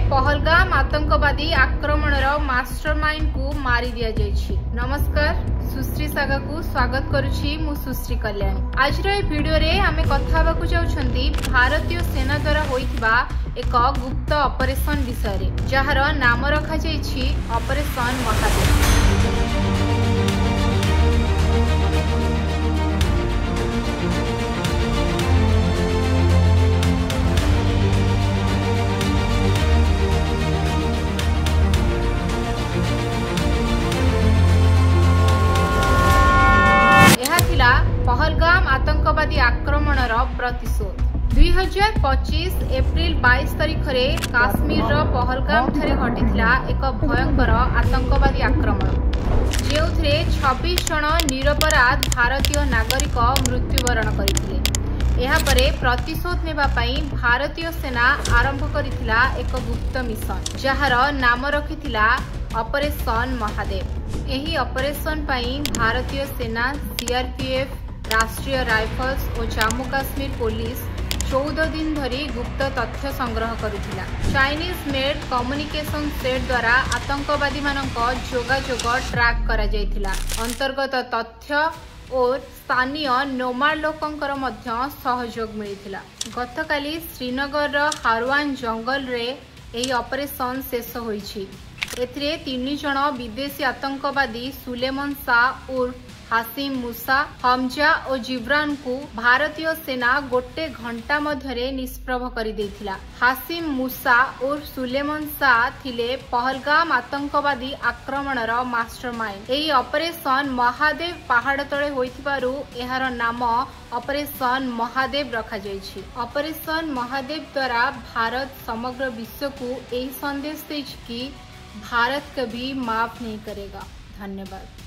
पहलगाम आतंकवादी आक्रमणर मास्टरमाइंड को मारी दिया जायछि। नमस्कार, सुश्री सागा को स्वागत करुछि मु सुश्री कल्याणी। आज वीडियो रे आमे कथा हेबाकु जाउछंती भारतीय सेना द्वारा होइथिबा एक गुप्त ऑपरेशन विषय रे, जहार नाम रखा जायछि ऑपरेशन महादेव। पहलगाम आतंकवादी आक्रमणर प्रतिशोध 2025 एप्रिल 22 तारिख रे काश्मीर पहलगाम ठारे घटिथिला एक भयंकर आतंकवादी आक्रमण, जेउथिरे 26 जन निरपराध भारतीय नागरिक मृत्युवरण करथिले। एहा परे प्रतिशोध नेबा पई भारतीय सेना आरंभ करथिला एक गुप्त मिशन, जहार नाम रखिथिला ऑपरेशन महादेव। एही ऑपरेशन पई भारतीय सेना, सीआरपीएफ, राष्ट्रीय राइफल्स और जम्मू काश्मीर पुलिस 14 दिन धरी गुप्त तथ्य संग्रह करुथिला। चाइनीज मेड कम्युनिकेशन सेट द्वारा आतंकवादी मानक जोगाजोग ट्रैक करा जायथिला। अंतर्गत तथ्य और स्थानीय नोमाड लोकंकर मध्य सहयोग मिलिथिला। गतकाली श्रीनगर हारवान जंगल रे एही ऑपरेशन शेष होईछि। एथिरे 3 जन विदेशी आतंकवादी सुलेमान शाह उर्फ हासिम मूसा, हमजा और जिब्रान को भारतीय सेना गोटे घंटा मध्यरे निष्प्रभ कर देथिला। हासिम मूसा और सुलेमान शाह थिले पहलगाम आतंकवादी आक्रमणर मास्टरमाइंड। एही ऑपरेशन महादेव पहाड़ तले होइथिबारु एहार नाम ऑपरेशन महादेव रखा जायछि। ऑपरेशन महादेव द्वारा भारत समग्र विश्व को यही संदेश देछि कि भारत कभी माफ नहीं करेगा। धन्यवाद।